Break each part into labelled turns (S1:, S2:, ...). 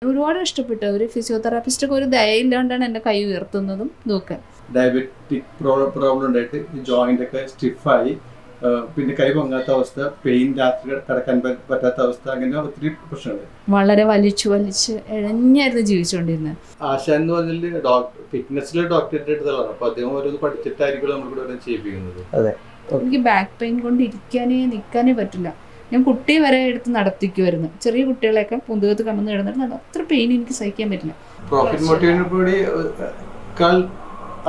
S1: ഒരുപാട് ഇഷ്ടപ്പെട്ടു. ഒരു ഫിസിയോതെറാപ്പിസ്റ്റൊക്കെ ഒരു ദയയില്ലാണ്ടാണ് എൻ്റെ കൈ ഉയർത്തുന്നതും ഇതൊക്കെ.
S2: ഡയബറ്റിക് പ്രോബ്ലം ഉണ്ടായിട്ട് ജോയിന്റ് ഒക്കെ സ്റ്റിഫായി, പിന്നെ കൈ പൊങ്ങാത്ത അവസ്ഥ, പെയിൻ, രാത്രി കിടക്കാൻ പറ്റാത്ത അവസ്ഥ, അങ്ങനെ ഒത്തിരി പ്രശ്നങ്ങൾ.
S1: വളരെ വലിച്ചു എഴഞ്ഞായിരുന്നു ജീവിച്ചുകൊണ്ടിരുന്നത്.
S2: ആശ എന്ന് പറഞ്ഞാൽ ഫിറ്റ്നസ്സിലെ ഡോക്ടറേറ്റ് എടുത്തതാണ്. അപ്പൊ അദ്ദേഹം ഓരോന്ന് പഠിച്ചിട്ടായിരിക്കും നമ്മളിവിടെ ചെയ്യിപ്പിക്കുന്നത്.
S1: എനിക്ക് ബാക്ക് പെയിൻ കൊണ്ട് നിൽക്കാനേ പറ്റില്ല. ഞാൻ കുട്ടിയെ വരെ എടുത്ത് നടത്തിക്കുമായിരുന്നു. ചെറിയ കുട്ടികളെയൊക്കെ പുതുകത്ത് കമന്ന് കിടന്നിട്ട് അത്ര പെയിൻ എനിക്ക് സഹിക്കാൻ പറ്റില്ല.
S2: പ്രോഫിറ്റ് മോട്ടീവിനെക്കാൾ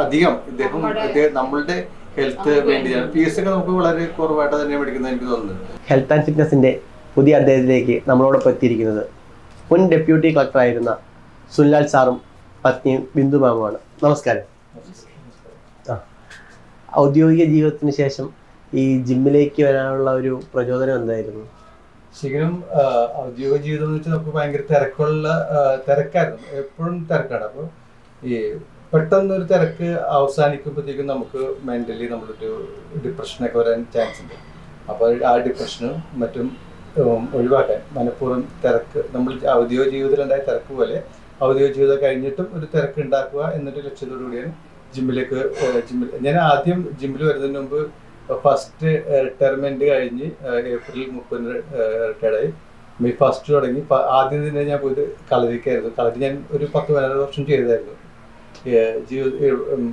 S2: അധികം ഇദ്ദേഹം നമ്മളുടെ ഹെൽത്ത് വേണ്ടിയാണ്. ഫീസ് ഒക്കെ നമുക്ക് വളരെ കുറവായിട്ട് തന്നെ മേടിക്കുന്നത് എനിക്ക് തോന്നുന്നത്.
S3: ഹെൽത്ത് ആൻഡ് ഫിറ്റ്നസിന്റെ പുതിയ അധ്യായത്തിലേക്ക് നമ്മളോടൊപ്പം എത്തിയിരിക്കുന്നത് മുൻ ഡെപ്യൂട്ടി കളക്ടർ ആയിരുന്ന സുനിലാൽ സാറും പത്നിയും ബിന്ദു മാമുമാണ്. നമസ്കാരം. ഔദ്യോഗിക ജീവിതത്തിന് ശേഷം ഈ ജിമ്മിലേക്ക് വരാനുള്ള ഒരു പ്രചോദനം എന്തായിരുന്നു?
S2: ശരിക്കും ഔദ്യോഗിക ജീവിതം എന്ന് വെച്ചാൽ നമുക്ക് ഭയങ്കര തിരക്കായിരുന്നു, എപ്പോഴും തിരക്കാണ്. അപ്പോൾ ഈ പെട്ടെന്നൊരു തിരക്ക് അവസാനിക്കുമ്പോഴത്തേക്കും നമുക്ക് മെന്റലി നമ്മളൊരു ഡിപ്രഷനൊക്കെ വരാൻ ചാൻസ് ഉണ്ട്. അപ്പോൾ ആ ഡിപ്രഷനും മറ്റും ഒഴിവാക്കാൻ മനഃപൂർവ്വം തിരക്ക്, നമ്മൾ ഔദ്യോഗിക ജീവിതത്തിലുണ്ടായ തിരക്ക് പോലെ ഔദ്യോഗിക ജീവിതം കഴിഞ്ഞിട്ടും ഒരു തിരക്ക് ഉണ്ടാക്കുക എന്നൊരു ലക്ഷ്യത്തോടു കൂടിയാണ് ജിമ്മിൽ ഞാൻ ആദ്യം ജിമ്മിൽ വരുന്നതിന് മുമ്പ് ഫസ്റ്റ് റിട്ടയർമെന്റ് കഴിഞ്ഞ് ഏപ്രിൽ 30 റിട്ടയർഡായി. മെയ് 1 തുടങ്ങി. ആദ്യം തന്നെ ഞാൻ പോയിട്ട് കളരിക്കായിരുന്നു. കളരി ഞാൻ ഒരു 10-12 വർഷം ചെയ്തായിരുന്നു.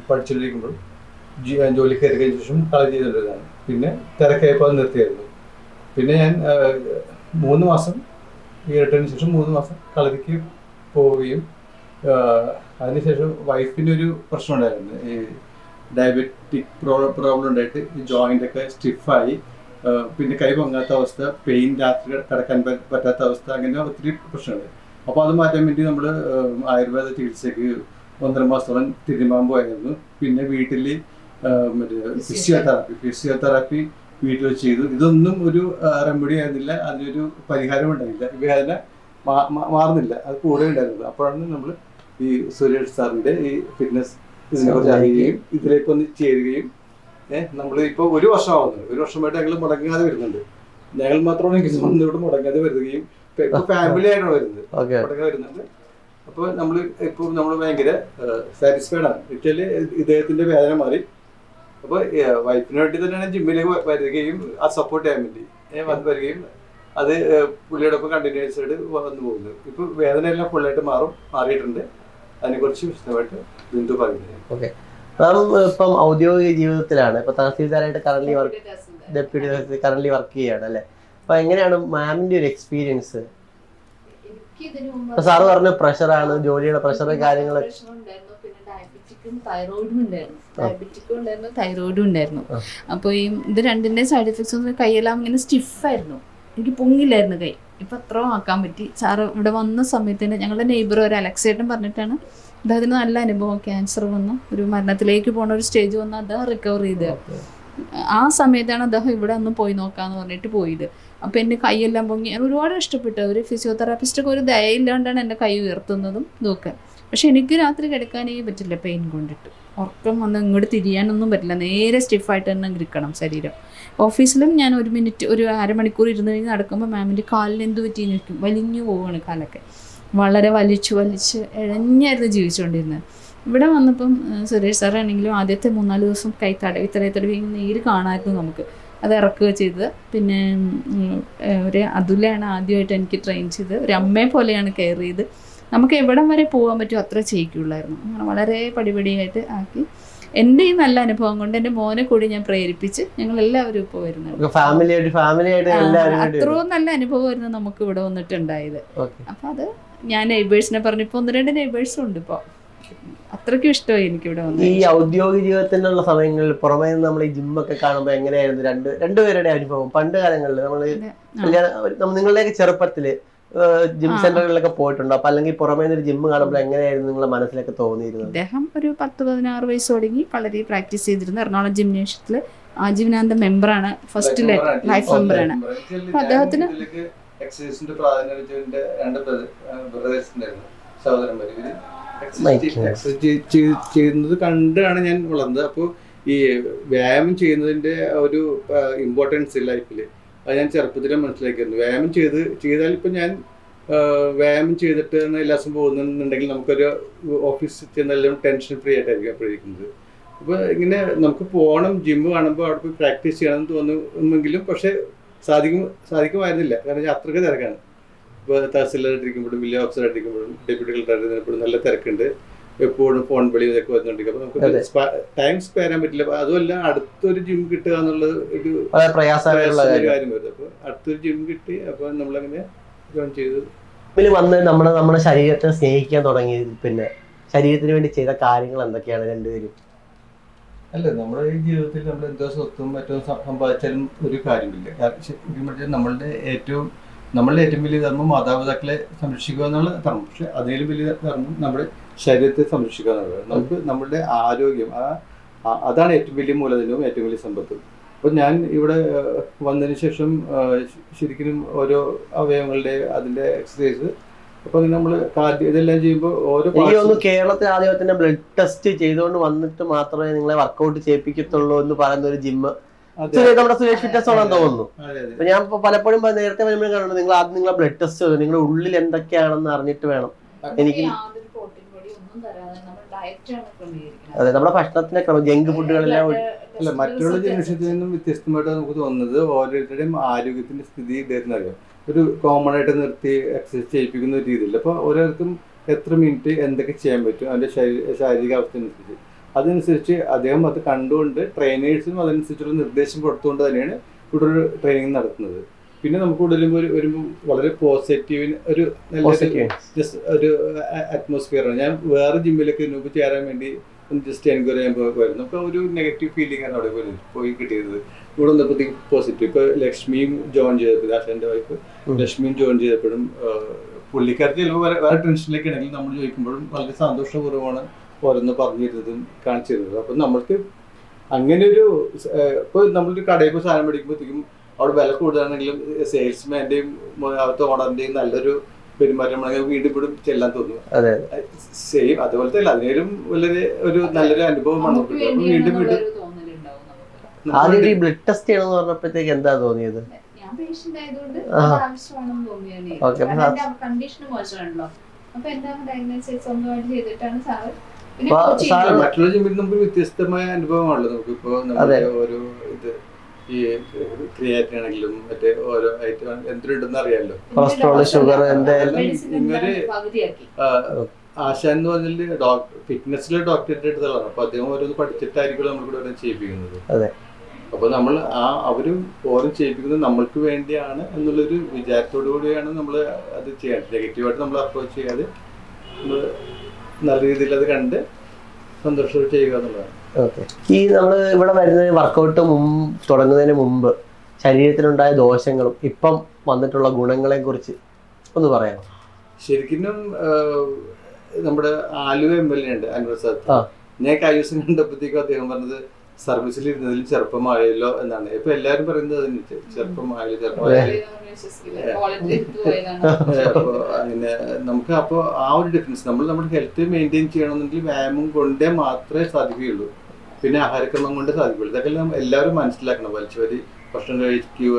S2: പഠിച്ചുകൊണ്ടിരിക്കുമ്പോൾ ജോലി കയറി കഴിഞ്ഞ ശേഷം കളരി ചെയ്തുകൊണ്ടിരുന്നതാണ്. പിന്നെ തിരക്കായപ്പോൾ അത് നിർത്തിയായിരുന്നു. പിന്നെ ഞാൻ 3 മാസം ഈ റിട്ടയറിന് ശേഷം 3 മാസം കളരിക്ക് പോവുകയും അതിനുശേഷം വൈഫിന് ഒരു പ്രശ്നം ഉണ്ടായിരുന്നു. ഈ ഡയബറ്റിക് പ്രോബ്ലം ഉണ്ടായിട്ട് ജോയിന്റ് ഒക്കെ സ്റ്റിഫായി, പിന്നെ കൈ പൊങ്ങാത്ത അവസ്ഥ, പെയിൻ, രാത്രി കിടക്കാൻ പറ്റാത്ത അവസ്ഥ, അങ്ങനെ ഒത്തിരി പ്രശ്നങ്ങൾ. അപ്പോൾ അത് മാറ്റാൻ വേണ്ടി നമ്മൾ ആയുർവേദ ചികിത്സയ്ക്ക് 1.5 മാസത്തോളം തിരുമാമ്പോയായിരുന്നു. പിന്നെ വീട്ടിൽ മറ്റേ ഫിസിയോതെറാപ്പി വീട്ടിൽ ചെയ്തു. ഇതൊന്നും ഒരു റെമഡി ആയിരുന്നില്ല, അതിനൊരു പരിഹാരം ഉണ്ടായില്ല. വേദന മാറുന്നില്ല, അത് കൂടെ ഉണ്ടായിരുന്നത്. അപ്പോഴാണ് നമ്മൾ ഈ സുരേഷ് സാറിൻ്റെ ഈ ഫിറ്റ്നസ് ഇതിനെക്കുറിച്ച് അറിയുകയും ഇതിലേക്ക് ഒന്ന് ചേരുകയും നമ്മൾ ഇപ്പോൾ 1 വർഷമാവുന്നത്. 1 വർഷമായിട്ട് ഞങ്ങൾ മുടങ്ങാതെ വരുന്നുണ്ട്. ഞങ്ങൾ മാത്രമാണ് ഇവിടെ മുടങ്ങാതെ വരികയും ഫാമിലി ആയിട്ടാണ് വരുന്നത്, മുടങ്ങാതെ വരുന്നുണ്ട്. അപ്പോൾ നമ്മൾ ഭയങ്കര സാറ്റിസ്ഫൈഡ് ആണ്. വെച്ചാല് ഇദ്ദേഹത്തിന്റെ വേദന മാറി. അപ്പോൾ വൈഫിന് വേണ്ടി തന്നെയാണ് ജിമ്മിലേക്ക് വരികയും ആ സപ്പോർട്ട് ചെയ്യാൻ വേണ്ടി വരികയും അത് പുള്ളിയോടൊപ്പം കണ്ടിന്യൂസ് ആയിട്ട് വന്നു പോകുന്നത്. ഇപ്പോൾ വേദനയെല്ലാം ഫുള്ളായിട്ട് മാറിയിട്ടുണ്ട്. അതിനെക്കുറിച്ച് വിശദമായിട്ട് ബിന്ദു പറയുന്നത്.
S3: ഓക്കെ മാം, ഇപ്പം ഔദ്യോഗിക ജീവിതത്തിലാണ്, ഇപ്പൊ തഹസീൽദാരായിട്ട് ഡെപ്യൂട്ടി കറന്റ് വർക്ക് ചെയ്യാണ് അല്ലെ? അപ്പൊ എങ്ങനെയാണ് മാമിന്റെ ഒരു എക്സ്പീരിയൻസ്? സാറ് പറഞ്ഞ പ്രഷറാണ്, ജോലിയുടെ പ്രഷറും കാര്യങ്ങളൊക്കെ.
S1: തൈറോയിഡും ഉണ്ടായിരുന്നു. അപ്പോൾ ഇത് രണ്ടിന്റെ സൈഡ് എഫക്ട്സ് കൈയെല്ലാം ഇങ്ങനെ സ്റ്റിഫായിരുന്നു. എനിക്ക് പൊങ്ങില്ലായിരുന്നു കൈ. ഇപ്പം അത്രയും ആക്കാൻ പറ്റി. സാറ് ഇവിടെ വന്ന സമയത്തിന് ഞങ്ങളുടെ നെയ്ബർ ഒരു അലക്സേട്ടൻ പറഞ്ഞിട്ടാണ് അദ്ദേഹത്തിന് നല്ല അനുഭവം. ക്യാൻസർ വന്നു, ഒരു മരണത്തിലേക്ക് പോണ ഒരു സ്റ്റേജ് വന്ന് അദ്ദേഹം റിക്കവർ ചെയ്ത് ആ സമയത്താണ് അദ്ദേഹം ഇവിടെ ഒന്ന് പോയി നോക്കാന്ന് പറഞ്ഞിട്ട് പോയത്. അപ്പോൾ എൻ്റെ കൈയെല്ലാം പൊങ്ങി. ഞാൻ ഒരുപാട് ഇഷ്ടപ്പെട്ടു. ഒരു ഫിസിയോതെറാപ്പിസ്റ്റൊക്കെ ഒരു ദയയില്ലാണ്ടാണ് എൻ്റെ കൈ ഉയർത്തുന്നതും ഇതൊക്കെ. പക്ഷെ എനിക്ക് രാത്രി കിടക്കാനേ പറ്റില്ല, പെയിൻ കൊണ്ടിട്ട്. ഉറക്കം വന്ന് ഇങ്ങോട്ട് തിരിയാനൊന്നും പറ്റില്ല, നേരെ സ്റ്റിഫായിട്ട് തന്നെ ഇരിക്കണം ശരീരം. ഓഫീസിലും ഞാൻ 1 മിനിറ്റ് ഒരു അരമണിക്കൂർ ഇരുന്ന് കഴിഞ്ഞ് നടക്കുമ്പോൾ മാമിൻ്റെ കാലിന് എന്ത് പറ്റി നിൽക്കും, വലിഞ്ഞു പോവുകയാണ് കാലൊക്കെ. വളരെ വലിച്ചു എഴഞ്ഞായിരുന്നു ജീവിച്ചുകൊണ്ടിരുന്നത്. ഇവിടെ വന്നപ്പം സുരേഷ് സാറാണെങ്കിലും ആദ്യത്തെ 3-4 ദിവസം കൈ തടവി നീര് കാണാമായിരുന്നു നമുക്ക്. അത് ഇറക്കുക ചെയ്തത്. പിന്നെ ഒരു അതുലാണ് ആദ്യമായിട്ട് എനിക്ക് ട്രെയിൻ ചെയ്ത്, ഒരു അമ്മയെ പോലെയാണ് കെയർ ചെയ്ത്. നമുക്ക് എവിടം വരെ പോകാൻ പറ്റുമോ അത്ര ചെയ്യിക്കുള്ളായിരുന്നു. അങ്ങനെ വളരെ പടിപടിയായിട്ട് ആക്കി. എൻ്റെ ഈ നല്ല അനുഭവം കൊണ്ട് എൻ്റെ മോനെ കൂടി ഞാൻ പ്രേരിപ്പിച്ച് ഞങ്ങൾ എല്ലാവരും ഇപ്പോൾ വരുന്നത്. അത്രയും നല്ല അനുഭവമായിരുന്നു നമുക്ക് ഇവിടെ വന്നിട്ടുണ്ടായത്. അപ്പം അത് ഞാൻ നെയ്ബേഴ്സിനെ പറഞ്ഞു. ഇപ്പോൾ 1-2 നെയ്ബേഴ്സും ഉണ്ട്. ഇപ്പോൾ അത്രയ്ക്കും ഇഷ്ടമായി എനിക്ക് ഇവിടെ വന്നത്.
S3: ഈ ഔദ്യോഗിക ജീവിതത്തിനുള്ള സമയങ്ങളിൽ പുറമേ നിന്ന് നമ്മൾ ഈ ജിമ്മൊക്കെ കാണുമ്പോൾ എങ്ങനെയായിരുന്നു രണ്ടുപേരുടെ അനുഭവം? പണ്ട് കാലങ്ങളിൽ നിങ്ങളുടെയൊക്കെ ചെറുപ്പത്തില് ജിം സെന്ററുകളിലൊക്കെ പോയിട്ടുണ്ടോ? അപ്പൊ അല്ലെങ്കിൽ പുറമേ നിന്ന് ജിമ്മ് കാണുമ്പോൾ എങ്ങനെയായിരുന്നു നിങ്ങളുടെ മനസ്സിലൊക്കെ തോന്നിയിരുന്നത്?
S1: അദ്ദേഹം ഒരു 10-16 വയസ്സ് തുടങ്ങി കളരി പ്രാക്ടീസ് ചെയ്തിരുന്നു. എറണാകുളം ജിംനേഷ്യത്തില് ആജീവനാന്ത മെമ്പറാണ്, ഫസ്റ്റ് ലൈഫ് മെമ്പറാണ്. അപ്പൊ അദ്ദേഹത്തിന്
S2: ചെയ്യുന്നത് കണ്ടാണ് ഞാൻ വളർന്നത്. അപ്പോൾ ഈ വ്യായാമം ചെയ്യുന്നതിന്റെ ഒരു ഇമ്പോർട്ടൻസ് ലൈഫിൽ അത് ഞാൻ ചെറുപ്പത്തിലെ മനസ്സിലാക്കിയിരുന്നു. വ്യായാമം ചെയ്താൽ ഇപ്പം ഞാൻ വ്യായാമം ചെയ്തിട്ട് എല്ലാ ദിവസം പോകുന്നുണ്ടെങ്കിൽ നമുക്കൊരു ഓഫീസിൽ ചെന്നെല്ലാം ടെൻഷൻ ഫ്രീ ആയിട്ടായിരിക്കും എപ്പോഴിരിക്കുന്നത്. അപ്പോൾ ഇങ്ങനെ നമുക്ക് പോകണം, ജിമ്മ് കാണുമ്പോൾ അവിടെ പോയി പ്രാക്ടീസ് ചെയ്യണമെന്ന് തോന്നുമെങ്കിലും പക്ഷേ സാധിക്കുമായിരുന്നില്ല. കാരണം അത്രയ്ക്ക് തിരക്കാണ്. ഇപ്പോൾ തഹസിലായിട്ടിരിക്കുമ്പോഴും വില്ലേജ് ഓഫീസറായിട്ടിരിക്കുമ്പോഴും ഡെപ്യൂട്ടി കളക്ടറായിട്ടിരിക്കുമ്പോഴും നല്ല തിരക്കുണ്ട്. എപ്പോഴും ഫോൺ വിളി ഇതൊക്കെ വന്നുകൊണ്ടിരിക്കും. അപ്പോൾ നമുക്ക് ടൈം സ്പെയർ ചെയ്യാൻ പറ്റില്ല. അതുമല്ല അടുത്തൊരു ജിം കിട്ടുക എന്നുള്ളത് ഒരു പ്രയാസമുള്ള കാര്യം വരുന്നത്. അപ്പോൾ അടുത്തൊരു ജിം കിട്ടി. അപ്പോൾ നമ്മളങ്ങനെ ജോയിൻ ചെയ്തു.
S3: ജിമ്മിൽ വന്ന് നമ്മുടെ ശരീരത്തെ സ്നേഹിക്കാൻ തുടങ്ങി. പിന്നെ ശരീരത്തിന് വേണ്ടി ചെയ്ത കാര്യങ്ങൾ എന്തൊക്കെയാണ് രണ്ടുപേരും?
S2: അല്ല, നമ്മുടെ ഈ ജീവിതത്തിൽ നമ്മൾ എന്തോ സ്വത്തും മറ്റോ സമ്പാദിച്ചാലും ഒരു കാര്യമില്ല. ശരിക്കും നമ്മളുടെ ഏറ്റവും വലിയ ധർമ്മം മാതാപിതാക്കളെ സംരക്ഷിക്കുക എന്നുള്ള ധർമ്മം. പക്ഷെ അതിലും വലിയ ധർമ്മം നമ്മുടെ ശരീരത്തെ സംരക്ഷിക്കുക എന്നുള്ളത്. നമുക്ക് നമ്മളുടെ ആരോഗ്യം അതാണ് ഏറ്റവും വലിയ മൂലധനവും ഏറ്റവും വലിയ സമ്പത്തും. അപ്പോൾ ഞാൻ ഇവിടെ വന്നതിന് ശേഷം ശരിക്കും ഓരോ അവയവങ്ങളുടെ അതിൻ്റെ എക്സസൈസ്, അപ്പൊ നമ്മൾ ഇതെല്ലാം ചെയ്യുമ്പോൾ ഓരോ
S3: കേരളത്തിൽ ആദ്യത്തെ ബ്ലഡ് ടെസ്റ്റ് ചെയ്തുകൊണ്ട് വന്നിട്ട് മാത്രമേ നിങ്ങളെ വർക്കൗട്ട് ചെയ്യിപ്പിക്കത്തുള്ളൂ എന്ന് പറയുന്ന ഒരു ജിമ്മ് നമ്മുടെ സുരേഷ് ഫിറ്റ്നസ് ആണെന്ന് തോന്നുന്നു. അപ്പൊ ഞാൻ പലപ്പോഴും നേരത്തെ വരുമ്പോഴും കാണുന്നുണ്ട് നിങ്ങൾ ആദ്യം നിങ്ങളെ ബ്ലഡ് ടെസ്റ്റ് ചെയ്തു, നിങ്ങളുടെ ഉള്ളിൽ എന്തൊക്കെയാണെന്ന് അറിഞ്ഞിട്ട് വേണം. എനിക്ക് അതെ, നമ്മുടെ ഭക്ഷണത്തിന്റെ ക്രമം, ജങ്ക് ഫുഡുകളെല്ലാം
S2: അല്ല, മറ്റുള്ള ജനറേഷനിൽ നിന്നും വ്യത്യസ്തമായിട്ട് നമുക്ക് തോന്നുന്നത് ഓരോരുത്തരുടെയും ആരോഗ്യത്തിന്റെ സ്ഥിതി ഇദ്ദേഹത്തിന് അറിയാം. ഒരു കോമൺ ആയിട്ട് നിർത്തി എക്സസൈസ് ചെയ്യിപ്പിക്കുന്ന ഒരു രീതിയിൽ. അപ്പോൾ ഓരോരുത്തർക്കും എത്ര മിനിറ്റ് എന്തൊക്കെ ചെയ്യാൻ പറ്റും അതിൻ്റെ ശാരീരിക അവസ്ഥ അനുസരിച്ച് അതനുസരിച്ച് അദ്ദേഹം അത് കണ്ടുകൊണ്ട് ട്രെയിനേഴ്സിനും അതനുസരിച്ചുള്ള നിർദ്ദേശം കൊടുത്തുകൊണ്ട് തന്നെയാണ് ഇവിടെ ഒരു ട്രെയിനിങ് നടത്തുന്നത്. പിന്നെ നമുക്ക് വരുമ്പോൾ വളരെ പോസിറ്റീവിന് ഒരു ജസ്റ്റ് ഒരു അറ്റ്മോസ്ഫിയറാണ്. ഞാൻ വേറെ ജിമ്മിലൊക്കെ മുമ്പ് ചേരാൻ വേണ്ടി ജസ്റ്റ് എൻക്വയറി ചെയ്യാൻ പോയിരുന്നു. നമുക്ക് ഒരു നെഗറ്റീവ് ഫീലിംഗ് ആണ് അവിടെ പോയി കിട്ടിയത്. ഇവിടെ വന്നപ്പോഴത്തേക്ക് പോസിറ്റീവ്. ഇപ്പോൾ ലക്ഷ്മിയും ജോയിൻ ചെയ്തപ്പോൾ, ആശാന്റെ വൈഫ് ലക്ഷ്മിയും ജോയിൻ ചെയ്തപ്പോഴും പുള്ളിക്കാർക്ക് ചിലപ്പോൾ വേറെ ടെൻഷനിലേക്ക് ആണെങ്കിൽ നമ്മൾ ചോദിക്കുമ്പോഴും വളരെ സന്തോഷപൂർവ്വമാണ് ഓരോന്ന് പറഞ്ഞിരുന്നതും കാണിച്ചിരുന്നത്. അപ്പം നമ്മൾക്ക് അങ്ങനെ ഒരു ഇപ്പോൾ നമ്മളൊരു കടയിൽ പോയി സാധനം മേടിക്കുമ്പോഴത്തേക്കും അവിടെ വില കൂടുതലാണെങ്കിലും സെയിൽസ്മാൻ്റെയും അവിടുത്തെ ഓണറിൻ്റെയും നല്ലൊരു പെരുമാറ്റമാണെങ്കിൽ വീണ്ടും വീണ്ടും ചെല്ലാൻ തോന്നുന്നു. സെയിം അതുപോലത്തെ അല്ല, അതിനേലും വളരെ ഒരു നല്ലൊരു അനുഭവമാണ്. വീണ്ടും വീണ്ടും
S3: ബ്ലഡ് ടെസ്റ്റ് ചെയ്യണമെന്ന് പറഞ്ഞപ്പോഴത്തേക്ക് എന്താ തോന്നിയത്?
S2: മറ്റുള്ള ജിമ്മിൽ നമുക്ക് വ്യത്യസ്തമായ അനുഭവമാണല്ലോ. നമുക്കിപ്പോ നമ്മുടെ ഓരോ ഇത് ഈ ക്രിയാറ്റിൻ ആണെങ്കിലും മറ്റേ ഓരോ ഐറ്റം എന്തിനുണ്ടെന്ന് അറിയാമല്ലോ.
S3: കൊളസ്ട്രോൾ, ഷുഗർ,
S2: ഇങ്ങനെ ആശാൻ എന്ന് പറഞ്ഞാൽ ഫിറ്റ്നസ്സിലെ ഡോക്ടറേറ്റ് എടുത്തതാണ്. അപ്പൊ അദ്ദേഹം ഓരോന്ന് പഠിച്ചിട്ടായിരിക്കും നമ്മളിവിടെ ഓരോ ചെയ്യിപ്പിക്കുന്നത്. അപ്പൊ നമ്മൾ അവരും ഓരോ ചെയ്യിപ്പിക്കുന്നത് നമ്മൾക്ക് വേണ്ടിയാണ് എന്നുള്ളൊരു വിചാരത്തോടു കൂടിയാണ് നമ്മൾ അത് ചെയ്യാൻ. നെഗറ്റീവായിട്ട് നമ്മൾ അപ്രോച്ച് ചെയ്യാതെ നമ്മൾ നല്ല രീതിയിൽ അത് കണ്ട് സന്തോഷത്തോടെ ചെയ്യുക എന്നുള്ളതാണ്.
S3: ഈ നമ്മൾ ഇവിടെ വരുന്ന വർക്കൗട്ട് തുടങ്ങുന്നതിന് മുമ്പ് ശരീരത്തിനുണ്ടായ ദോഷങ്ങളും ഇപ്പം വന്നിട്ടുള്ള ഗുണങ്ങളെ കുറിച്ച് ഒന്ന് പറയാം.
S2: ശരിക്കും നമ്മുടെ ആലുവ MLA ഉണ്ട് അൻവർ സാദ്. ഞാൻ കഴിഞ്ഞ ദിവസം കണ്ടപ്പോഴത്തേക്കും അദ്ദേഹം പറഞ്ഞത് സർവീസിൽ ഇരുന്നതിൽ ചെറുപ്പമായല്ലോ എന്നാണ്. ഇപ്പൊ എല്ലാരും പറയുന്നത് അതിന് ചെറുപ്പമായല്ലോ. അപ്പൊ അങ്ങനെ നമുക്ക് അപ്പോൾ ആ ഒരു ഡിഫറൻസ്, നമ്മൾ നമ്മുടെ ഹെൽത്ത് മെയിൻറ്റെയിൻ ചെയ്യണമെന്നുണ്ടെങ്കിൽ വ്യായാമം കൊണ്ടേ മാത്രമേ സാധിക്കുകയുള്ളൂ. പിന്നെ ആഹാരക്രമം കൊണ്ട് സാധിക്കുള്ളൂ. ഇതൊക്കെ എല്ലാവരും മനസ്സിലാക്കണം. വലിച്ചുവരി ഭക്ഷണം കഴിക്കുക,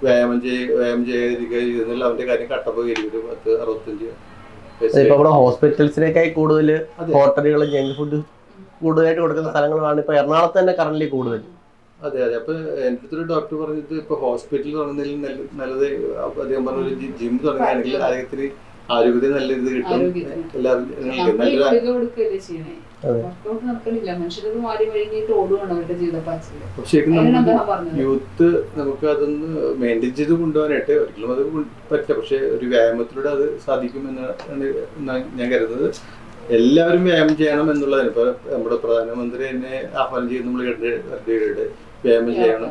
S2: വ്യായാമം ചെയ്യാതിരിക്കുക എന്നുള്ള അവന്റെ കാര്യം കട്ടപ്പോയി 60-65.
S3: ഇപ്പൊ ഹോസ്പിറ്റൽസിനേക്കായി കൂടുതൽ ഹോട്ടലുകൾ, ജങ്ക് ഫുഡ് കൂടുതലായിട്ട് കൊടുക്കുന്ന സ്ഥലങ്ങളാണ് ഇപ്പൊ എറണാകുളത്ത് തന്നെ കറന്റ് കൂടുതൽ.
S2: അതെ. അപ്പൊ എൻ്റെ അടുത്തൊരു ഡോക്ടർ പറഞ്ഞത് ഇപ്പൊ ഹോസ്പിറ്റൽ തുടങ്ങുന്നതിൽ നല്ലത് അദ്ദേഹം പറഞ്ഞ ഒരു ജിം തുടങ്ങുകയാണെങ്കിൽ അദ്ദേഹത്തിന് ആരോഗ്യത്തിന് നല്ല ഇത് കിട്ടും. ശരിക്കും യൂത്ത് നമുക്ക് അതൊന്ന് മെയിൻറ്റെയിൻ ചെയ്ത് കൊണ്ടുപോകാനായിട്ട് ഒരിക്കലും അത് പറ്റില്ല. പക്ഷെ ഒരു വ്യായാമത്തിലൂടെ അത് സാധിക്കുമെന്നാണ് ഞാൻ കരുതുന്നത്. എല്ലാവരും വ്യായാമം ചെയ്യണം എന്നുള്ളതാണ്. ഇപ്പൊ നമ്മുടെ പ്രധാനമന്ത്രി തന്നെ ആഹ്വാനം ചെയ്ത് നമ്മൾ കണ്ടിട്ട് വ്യായാമം ചെയ്യണം,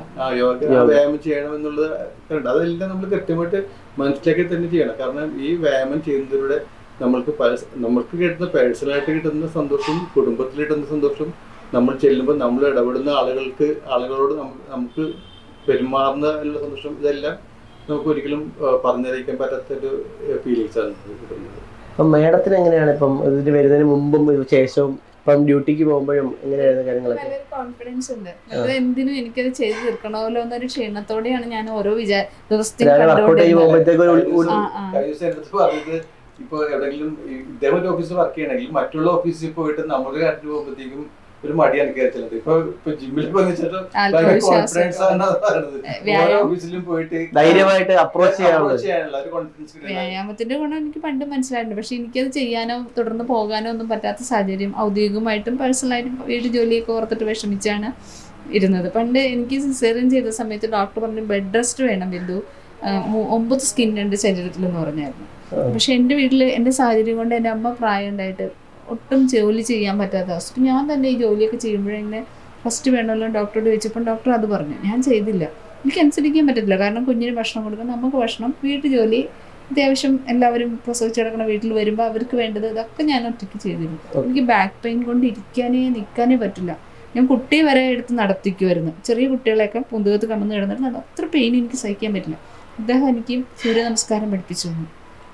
S2: വ്യായാമം ചെയ്യണം എന്നുള്ളത് കണ്ട് അതെല്ലാം നമ്മൾ കൃത്യമായിട്ട് മനസ്സിലാക്കി തന്നെ ചെയ്യണം. കാരണം ഈ വ്യായാമം ചെയ്യുന്നതിലൂടെ നമ്മൾക്ക് കിട്ടുന്ന പേഴ്സണലായിട്ട് കിട്ടുന്ന സന്തോഷം, കുടുംബത്തിൽ കിട്ടുന്ന സന്തോഷം, നമ്മൾ ചെല്ലുമ്പോൾ നമ്മൾ ഇടപെടുന്ന ആളുകളോട് നമുക്ക് പെരുമാറുന്ന സന്തോഷം, ഇതെല്ലാം നമുക്ക് ഒരിക്കലും പറഞ്ഞറിയിക്കാൻ പറ്റാത്തൊരു ഫീലിങ്സ് ആണ് കിട്ടുന്നത്.
S3: അപ്പം മേഡത്തിന് എങ്ങനെയാണ് ഇപ്പം ഇതിന് വരുന്നതിന് മുമ്പും ശേഷവും അപ്പം ഡ്യൂട്ടിക്ക് പോകുമ്പോഴും എങ്ങനെയായിരുന്നു കാര്യങ്ങളൊക്കെ?
S1: നല്ലൊരു കോൺഫിഡൻസ് ഉണ്ട്. അത് എന്തിനും എനിക്കത് ചെയ്ത് തീർക്കണമല്ലോ എന്നൊരു ക്ഷീണത്തോടെയാണ് ഞാൻ ഓരോ ദിവസത്തെയും
S2: ഇപ്പൊ എവിടെയെങ്കിലും ഇദ്ദേഹം ഒരു ഓഫീസിൽ വർക്ക് ചെയ്യണമെങ്കിൽ മറ്റുള്ള ഓഫീസിൽ പോയിട്ട് നമ്മുടെ കാര്യത്തിൽ പോകുമ്പോഴത്തേക്കും ഒരു മടിയാണ് കയറ്റുന്നത്. ഇപ്പൊ ജിമ്മിൽ പോയിച്ചിട്ട് കോൺഫിഡൻസ് ആണ് പറയുന്നത്. ഓഫീസിലും പോയിട്ട്
S3: ധൈര്യമായിട്ട് അപ്രോച്ച് ചെയ്യാനുള്ള
S2: ഒരു കോൺഫിഡൻസ്.
S1: വ്യായാമത്തിന്റെ ഗുണം എനിക്ക് പണ്ട് മനസ്സിലായിട്ടുണ്ട്. പക്ഷെ എനിക്കത് ചെയ്യാനോ തുടർന്ന് പോകാനോ ഒന്നും പറ്റാത്ത സാഹചര്യം, ഔദ്യോഗികമായിട്ടും പേഴ്സണലായിട്ടും വീട് ജോലിയൊക്കെ ഓർത്തിട്ട് വിഷമിച്ചാണ് ഇരുന്നത്. പണ്ട് എനിക്ക് സിസേറിയൻ ചെയ്ത സമയത്ത് ഡോക്ടർ പറഞ്ഞു ബെഡ് റെസ്റ്റ് വേണം ബിന്ദു, 9 സ്കിൻ ഉണ്ട് ശരീരത്തിൽ എന്ന് പറഞ്ഞായിരുന്നു. പക്ഷെ എൻ്റെ വീട്ടിൽ എൻ്റെ സാഹചര്യം കൊണ്ട് എൻ്റെ അമ്മ പ്രായം ഉണ്ടായിട്ട് ഒട്ടും ജോലി ചെയ്യാൻ പറ്റാത്ത അവസ്ഥ. ഞാൻ തന്നെ ഈ ജോലിയൊക്കെ ചെയ്യുമ്പോഴെന്നെ ഫസ്റ്റ് വേണമല്ലോ ഡോക്ടറോട് ചോദിച്ചപ്പോൾ ഡോക്ടർ അത് പറഞ്ഞു. ഞാൻ ചെയ്തില്ല, എനിക്ക് അനുസരിക്കാൻ പറ്റത്തില്ല. കാരണം കുഞ്ഞിന് ഭക്ഷണം കൊടുക്കണം, നമുക്ക് ഭക്ഷണം, വീട്ടു ജോലി, അത്യാവശ്യം എല്ലാവരും പ്രസവിച്ച് കിടക്കുന്ന വീട്ടിൽ വരുമ്പോൾ അവർക്ക് വേണ്ടത് ഇതൊക്കെ ഞാൻ ഒറ്റയ്ക്ക് ചെയ്തിരുന്നു. എനിക്ക് ബാക്ക് പെയിൻ കൊണ്ട് നിൽക്കാനേ പറ്റില്ല. ഞാൻ കുട്ടിയെ വരെ എടുത്ത് നടത്തിക്കുമായിരുന്നു. ചെറിയ കുട്ടികളെയൊക്കെ പൊന്തുകത്ത് കമന്ന് കിടന്നിട്ട് അത്ര പെയിൻ എനിക്ക് സഹിക്കാൻ പറ്റില്ല. അദ്ദേഹം എനിക്ക് സൂര്യ നമസ്കാരം പഠിപ്പിച്ചു തന്നു.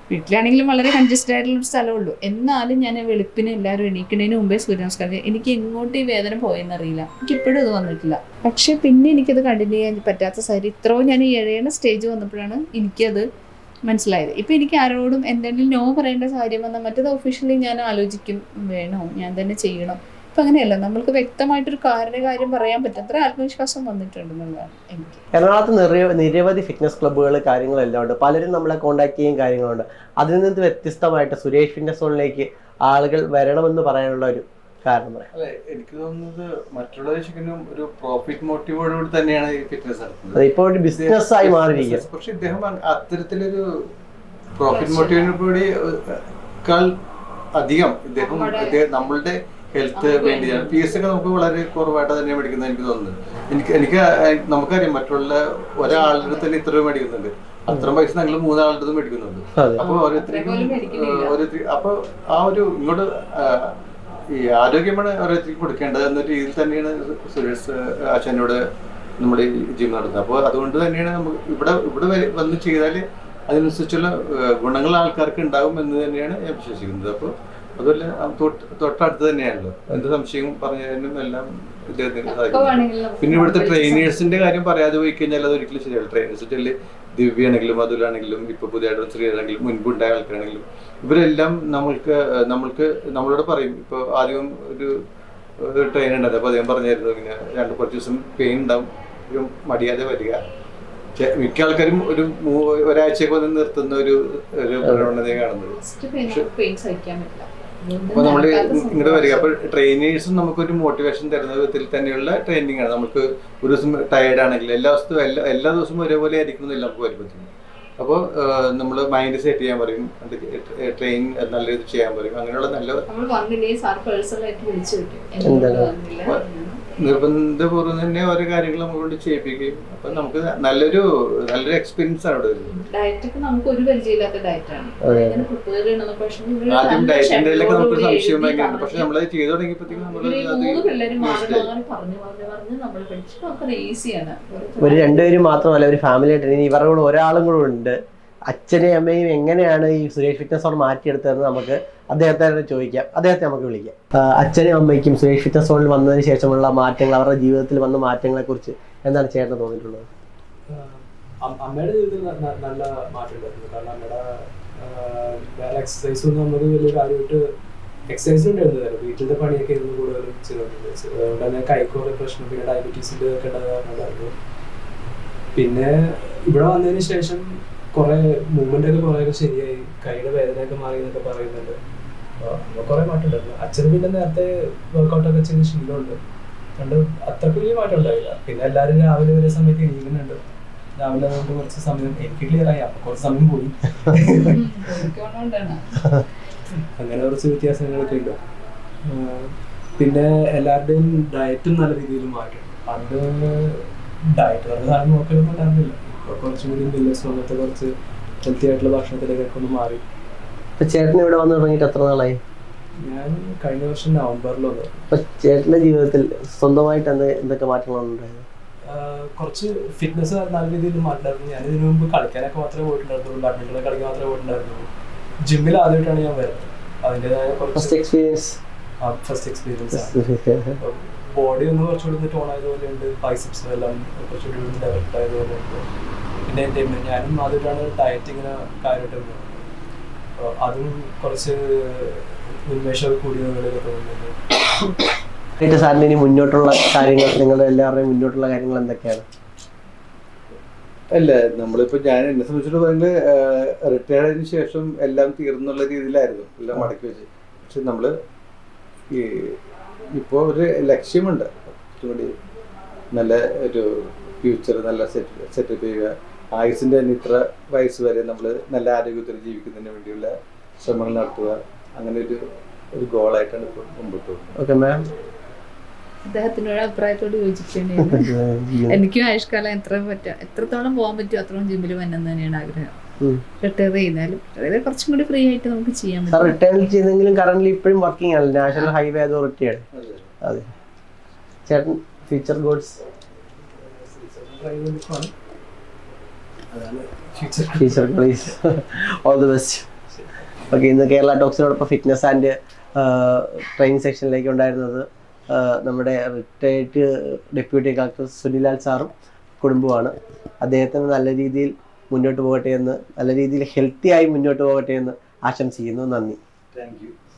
S1: വീട്ടിലാണെങ്കിലും വളരെ കൺജസ്റ്റഡ് ആയിട്ടുള്ളൊരു സ്ഥലമുള്ളൂ. എന്നാലും ഞാൻ വെളുപ്പിന് എല്ലാവരും എണീക്കുന്നതിന് മുമ്പേ സൂര്യ നമസ്കാരം. എനിക്ക് എങ്ങോട്ട് ഈ വേദന പോയെന്നറിയില്ല, എനിക്കിപ്പോഴും ഇത് വന്നിട്ടില്ല. പക്ഷെ പിന്നെ എനിക്കത് കണ്ടിന്യൂ ചെയ്യാൻ പറ്റാത്ത സാഹചര്യം ഇത്രയും ഞാൻ ഈ എഴയണ സ്റ്റേജ് വന്നപ്പോഴാണ് എനിക്കത് മനസ്സിലായത്. ഇപ്പം എനിക്ക് ആരോടും എന്തെങ്കിലും നോ പറയേണ്ട കാര്യം വന്നാൽ മറ്റേത് ഒഫീഷ്യലി ഞാൻ ആലോചിക്കും, വേണോ ഞാൻ തന്നെ ചെയ്യണം. ഇപ്പം അങ്ങനെയല്ല, നമ്മൾക്ക് വ്യക്തമായിട്ടൊരു കാര്യം പറയാൻ പറ്റും. അത്ര ആത്മവിശ്വാസം വന്നിട്ടുണ്ടെന്നുള്ളതാണ് എനിക്ക്.
S3: എറണാകുളത്ത് നിരവധി ഫിറ്റ്നസ് ക്ലബ്ബുകൾ കാര്യങ്ങളെല്ലാം ഉണ്ട്. പലരും നമ്മളെ കോൺടാക്ട് ചെയ്യും കാര്യങ്ങളുണ്ട്. അതിൽ നിന്ന് വ്യത്യസ്തമായിട്ട് സുരേഷ് ഫിറ്റ്നസ് സോണിലേക്ക് ആളുകൾ വരണമെന്ന് പറയാനുള്ള ഒരു കാരണം
S2: അല്ലെ? എനിക്ക് തോന്നുന്നത് മറ്റുള്ളവരും ഒരു പ്രോഫിറ്റ് മോട്ടീവോടുകൂടി തന്നെയാണ് ഈ ഫിറ്റ്നസ് നടത്തുന്നത്.
S3: ഇപ്പോൾ ഒരു ബിസിനസ് ആയി മാറിയിരിക്കുക.
S2: പക്ഷെ ഇദ്ദേഹം അത്തരത്തിലൊരു പ്രോഫിറ്റ് മോട്ടീവിനോടുകൂടി അധികം ഇദ്ദേഹം നമ്മളുടെ ഹെൽത്ത് വേണ്ടിയാണ്. ഫീസ് ഒക്കെ നമുക്ക് വളരെ കുറവായിട്ട് തന്നെ മേടിക്കുന്നത് എനിക്ക് തോന്നുന്നത്. എനിക്ക് നമുക്കറിയാം മറ്റുള്ള ഒരാളുടെ തന്നെ ഇത്ര മേടിക്കുന്നുണ്ട്, അത്രയും പൈസ ഞങ്ങൾ 3 ആളുടെ മേടിക്കുന്നുണ്ട്. അപ്പൊ ഓരോരുത്തർക്കും അപ്പൊ ആ ഒരു ഇങ്ങോട്ട് ഈ ആരോഗ്യമാണ് ഓരോരുത്തർക്ക് കൊടുക്കേണ്ടത് എന്ന രീതിയിൽ തന്നെയാണ് സുരേഷ് ആശാനോട് നമ്മുടെ ജിം നടത്തുന്നത്. അപ്പോൾ അതുകൊണ്ട് തന്നെയാണ് നമുക്ക് ഇവിടെ വന്ന് ചെയ്താൽ അതിനനുസരിച്ചുള്ള ഗുണങ്ങൾ ആൾക്കാർക്ക് ഉണ്ടാകും എന്ന് തന്നെയാണ് ഞാൻ വിശ്വസിക്കുന്നത്. അപ്പോൾ അതുപോലെ തൊട്ടടുത്ത് തന്നെയാണല്ലോ, എന്ത് സംശയം പറഞ്ഞതിനും എല്ലാം ഇദ്ദേഹത്തിന് സാധിക്കും. പിന്നെ ഇവിടുത്തെ ട്രെയിനേഴ്സിന്റെ കാര്യം പറയാതെ പോയി കഴിഞ്ഞാൽ അത് ഒരിക്കലും ശരിയല്ല. ട്രെയിനേഴ്സിന്റെ ദിവ്യാണെങ്കിലും അതുലാണെങ്കിലും ഇപ്പൊ പുതിയതായിട്ട് സ്ത്രീയാണെങ്കിലും മുൻപുണ്ടായ ആൾക്കാരാണെങ്കിലും ഇവരെല്ലാം നമ്മൾക്ക് നമ്മളോട് പറയും. ഇപ്പൊ ആദ്യം ഒരു ട്രെയിൻ ഉണ്ടായിരുന്നു, അപ്പൊ അദ്ദേഹം പറഞ്ഞായിരുന്നു ഇങ്ങനെ കുറച്ച് ദിവസം പെയിൻ ഉണ്ടാവും, ഒരു മടിയാതെ വരിക. മിക്ക ആൾക്കാരും ഒരാഴ്ചയൊക്കെ വന്ന് നിർത്തുന്ന ഒരു പ്രവണതയെ കാണുന്നത്. അപ്പൊ നമ്മള് ഇങ്ങോട്ട് വരിക. അപ്പൊ ട്രെയിനേഴ്സും നമുക്കൊരു മോട്ടിവേഷൻ തരുന്ന വിധത്തിൽ തന്നെയുള്ള ട്രെയിനിങ് ആണ്. നമുക്ക് ഒരു ദിവസം ടയേർഡ് ആണെങ്കിൽ എല്ലാ ദിവസവും ഒരേപോലെ ആയിരിക്കുന്നില്ല നമുക്ക് വരുമ്പോഴത്തേക്കും. അപ്പോൾ നമ്മൾ മൈൻഡ് സെറ്റ് ചെയ്യാൻ പറയും, ട്രെയിൻ നല്ല ഇത് ചെയ്യാൻ പറയും. അങ്ങനെയുള്ള നല്ല നിർബന്ധപൂർവ്വം തന്നെ ഓരോ കാര്യങ്ങൾ നമ്മളോട് ചെയ്യിപ്പിക്കുകയും അപ്പൊ നമുക്ക് നല്ലൊരു എക്സ്പീരിയൻസ് ആണ് അവിടെ വരുന്നത്. ആദ്യം ഡയറ്റിന്റെ നമുക്ക് സംശയം ഭയങ്കര, പക്ഷെ നമ്മളത് ചെയ്തു തുടങ്ങിയപ്പോഴത്തേക്കും
S3: ഒരു 2 പേരും മാത്രമല്ല, ഒരു ഫാമിലി ആയിട്ട് ഇനി ഇവരുടെ കൂടെ ഒരാളും കൂടെ ഉണ്ട്. അച്ഛനെയും അമ്മയും എങ്ങനെയാണ് ഈ സുരേഷ് ഫിറ്റ്നസ് സോൺ മാറ്റിയെടുത്തതെന്ന് നമുക്ക് അദ്ദേഹത്തെ ചോദിക്കാം. അദ്ദേഹത്തെ നമുക്ക് വിളിക്കാം. അച്ഛനും അമ്മയ്ക്കും സുരേഷ് ഫിറ്റ്നസ് സോണിൽ വന്നതിന് ശേഷമുള്ള മാറ്റങ്ങൾ, അവരുടെ ജീവിതത്തിൽ വന്ന മാറ്റങ്ങളെ കുറിച്ച് എന്താണ് ചേട്ടന് തോന്നിയിട്ടുള്ളത്?
S4: അമ്മയുടെ ജീവിതത്തിൽ നല്ല മാറ്റം ഉണ്ടായിരുന്നു. കാരണം അമ്മയുടെ വേറെ എക്സസൈസ് ഒന്നും നമുക്ക് വലിയ കാര്യമായിട്ട് എക്സസൈസ് ഉണ്ടായിരുന്നില്ല. വീട്ടിലത്തെ പണിയൊക്കെ ഇരുന്ന് കൂടുതലും ചെയ്തോണ്ടിരുന്നത്. അതുകൊണ്ട് തന്നെ കൈക്കോടെ പ്രശ്നം, പിന്നെ ഡയബറ്റീസിന്റെ ഒക്കെ ഉണ്ടായിരുന്നു. പിന്നെ ഇവിടെ വന്നതിന് ശേഷം കുറെ മൂവ്മെന്റ് ഒക്കെ കുറെ ശരിയായി, കൈയുടെ വേദനയൊക്കെ മാറി എന്നൊക്കെ പറയുന്നുണ്ട്. അപ്പോൾ കുറെ മാറ്റം ഉണ്ടായിരുന്നു. അച്ഛന് പിന്നെ നേരത്തെ വർക്കൗട്ടൊക്കെ ചെയ്യുന്ന ശീലമുണ്ട്, അതുകൊണ്ട് അത്രക്ക് വലിയ മാറ്റം ഉണ്ടായില്ല. പിന്നെ എല്ലാവരും രാവിലെ ഒരേ സമയത്ത് എണീക്കുന്നുണ്ട്. രാവിലെ അതുകൊണ്ട് കുറച്ച് സമയം എനിക്ക് ക്ലിയർ ആയി, അപ്പൊ കുറച്ച് സമയം പോയി. അങ്ങനെ കുറച്ച് വ്യത്യാസങ്ങളൊക്കെ ഉണ്ട്. പിന്നെ എല്ലാവരുടെയും ഡയറ്റും നല്ല രീതിയിൽ മാറ്റും. പണ്ട് ഡയറ്റ് പറഞ്ഞ സാധനം നോക്കലൊന്നും ഉണ്ടായിരുന്നില്ല. ഇപ്പൊ കുറച്ചും കൂടി ബില്ലേഴ്സ് വന്നിട്ട് കുറച്ച് ഹെൽത്തി ആയിട്ടുള്ള ഭക്ഷണത്തിലേക്കൊക്കെ ഒന്ന് മാറി.
S3: ചേട്ടൻ ഇവിടെ വന്നു തുടങ്ങിയിട്ട് എത്ര നാളായി?
S4: ഞാൻ കഴിഞ്ഞ വർഷം നവംബറിൽ വന്നു.
S3: അപ്പൊ ചേട്ടന്റെ ജീവിതത്തിൽ സ്വന്തമായിട്ട് എന്തൊക്കെ മാറ്റങ്ങളാണ് ഉണ്ടായത്?
S4: കുറച്ച് ഫിറ്റ്നസ് നല്ല രീതിയിൽ മാറ്റായിരുന്നു. ഞാൻ ഇതിനു മുമ്പ് കളിക്കാനൊക്കെ മാത്രമേ പോയിട്ടുണ്ടായിരുന്നുള്ളൂ, ബാഡ്മിന്റൺ കളിക്കാൻ മാത്രമേ പോയിട്ടുണ്ടായിരുന്നുള്ളൂ. ജിമ്മിൽ ആദ്യമായിട്ടാണ് ഞാൻ വരുന്നത്. അതിൻ്റെതായ കുറച്ച്
S3: എക്സ്പീരിയൻസ്.
S4: ഫസ്റ്റ് എക്സ്പീരിയൻസ് ആണ്. ബോഡി ഒന്ന് കുറച്ചുകൂടി ടോൺ ആയതുപോലെ ഉണ്ട്, ബൈസെപ്സ് എല്ലാം കുറച്ചുകൂടി ഡെവലപ്ഡ് ആയതുപോലെ ഉണ്ട്. പിന്നെ ഞാനും ആദ്യമായിട്ടാണ് ഡയറ്റിങ്ങിന് കാര്യമായിട്ട് അതും കുറച്ച് ഉന്മേഷം കൂടിയതുപോലെയൊക്കെ തോന്നുന്നുണ്ട്.
S3: സാറിന് ഇനി മുന്നോട്ടുള്ള കാര്യങ്ങൾ, നിങ്ങളുടെ എല്ലാവരുടെയും മുന്നോട്ടുള്ള കാര്യങ്ങൾ എന്തൊക്കെയാണ്?
S2: അല്ല, നമ്മളിപ്പോൾ ഞാൻ എന്നെ സംബന്ധിച്ചിട്ട് പറയുന്നത് റിട്ടയർഡ് ആയതിനു ശേഷം എല്ലാം തീർന്നുള്ള രീതിയിലായിരുന്നു, എല്ലാം മടക്കി വെച്ച്. പക്ഷെ നമ്മൾ ഈ ഇപ്പോൾ ഒരു ലക്ഷ്യമുണ്ട്, കുറച്ചുകൂടി നല്ല ഒരു ഫ്യൂച്ചർ നല്ല സെറ്റപ്പ് ചെയ്യുക. ആയുസിൻ്റെ തന്നെ ഇത്ര വയസ്സ് വരെ നമ്മൾ നല്ല ആരോഗ്യത്തിൽ ജീവിക്കുന്നതിന് വേണ്ടിയുള്ള ശ്രമങ്ങൾ നടത്തുക. അങ്ങനെ ഒരു ഗോളായിട്ടാണ് ഇപ്പോൾ മുമ്പോട്ട് പോകുന്നത്.
S3: ഓക്കെ മാം,
S1: അദ്ദേഹത്തിനോട് അഭിപ്രായത്തോട് യോജിക്കേണ്ടി. എനിക്കും ആയുഷ്കാലം എത്രത്തോളം പോകാൻ പറ്റുമോ അത്രയും ജിമ്മിൽ വന്നെന്ന് തന്നെയാണ് ആഗ്രഹം. റിട്ടയർ ചെയ്താലും കുറച്ചും കൂടി ഫ്രീ ആയിട്ട് നമുക്ക് ചെയ്യാൻ പറ്റും.
S3: റിട്ടയർ ചെയ്തെങ്കിലും കറന്റ് ഇപ്പോഴും വർക്കിംഗ് ആണ്, നാഷണൽ ഹൈവേ അതോറിറ്റിയാണ്. അതെ. ചേട്ടൻ future goals? Future please all the best. Okay, ഇന്ന് കേരള ടോക്സിനോടൊപ്പം ഫിറ്റ്നസ് ആൻഡ് ട്രെയിനിങ് സെക്ഷനിലേക്ക് ഉണ്ടായിരുന്നത് നമ്മുടെ റിട്ടയർഡ് ഡെപ്യൂട്ടി കളക്ടർ സുനിലാൽ സാറും കുടുംബമാണ്. അദ്ദേഹത്തിന് നല്ല രീതിയിൽ മുന്നോട്ട് പോകട്ടെ എന്ന്, നല്ല രീതിയിൽ ഹെൽത്തി ആയി മുന്നോട്ട് പോകട്ടെ എന്ന് ആശംസിക്കുന്നു. നന്ദി.
S2: Thank you.